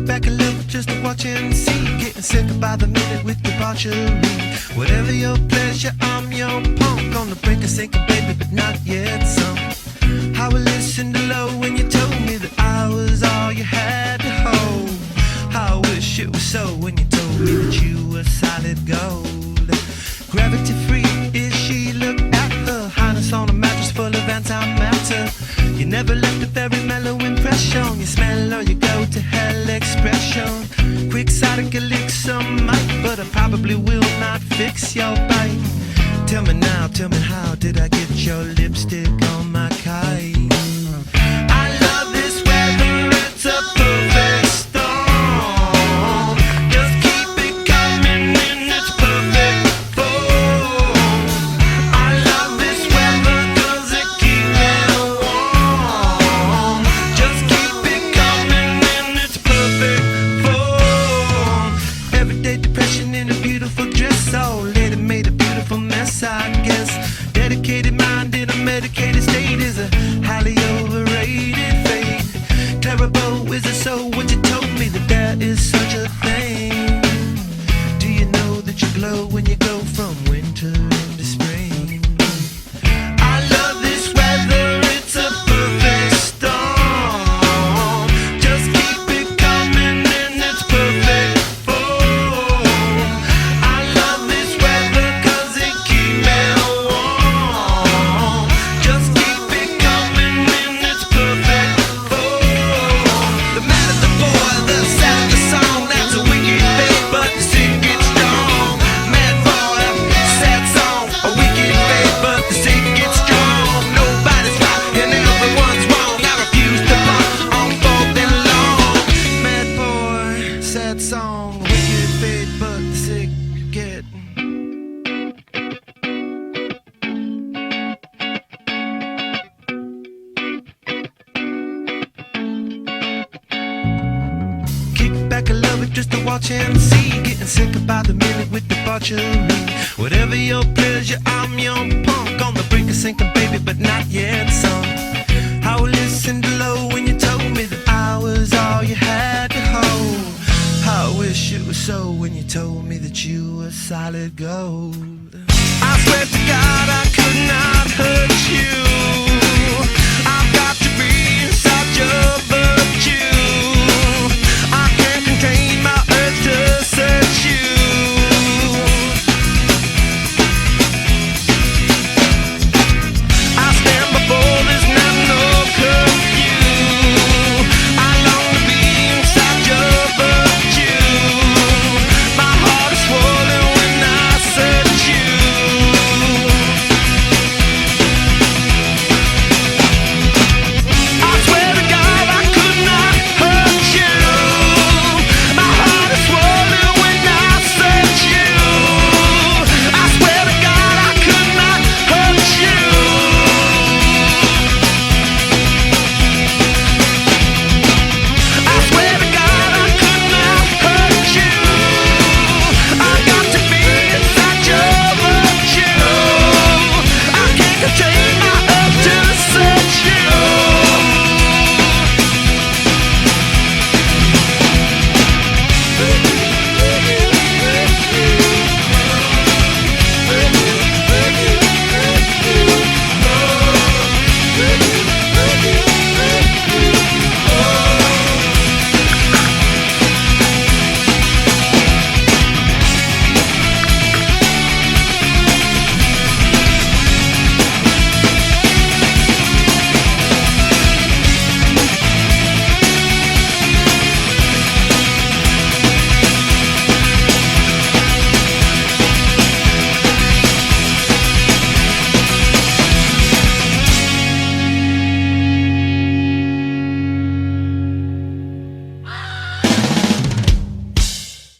back a little just to watch and see. Getting sicker by the minute with debauchery. Whatever your pleasure, I'm your punk. On the brink of sinking, baby, but not yet sunk. How I listened to low when you told me that I was all you had to hold. How I wish it was so when you told me that you were solid gold. Gravity free is she, look at her. Highness on a mattress full of antimatter. You never left a very mellow impression. You smell or you go to hell expression. Quixotic elixir might, but I probably will not fix your bite. Tell me now, tell me how did I get your lipstick on my kite? I love this weather, it's a perfect storm. Just keep it coming in its perfect form. I love this weather 'cause it keeps me warm. Just keep it coming in its perfect form. Everyday depression in a beautiful dress, oh lady made a beautiful mess, I guess. Dedicated mind in a medicated state is a highly overrated fate. Terrible is it so when you told me that there is such a thing? Do you know that you glow when you go from winter into spring? I love this weather, it's a perfect storm. Just keep it coming in its perfect form. I love this weather 'cause it keeps me warm. Just keep it coming in its perfect form. The madder the boy, the sadder the song. That's a wicked fate, but the sick get strong. Mad boy, sad song. A wicked fate, but the sick get strong. Nobody's right and everyone's wrong. I refuse to bump on for them long. Mad boy, sad song. A wicked fate, but the sick get. Kick back a love it just to watch and see. Getting sicker by the minute with debauchery. Whatever your pleasure, I'm your punk. On the brink of sinking, baby, but not yet sunk. How I listened to low when you told me that I was all you had to hold. How I wish it was so when you told me that you were solid gold. I swear to God I could not hurt you.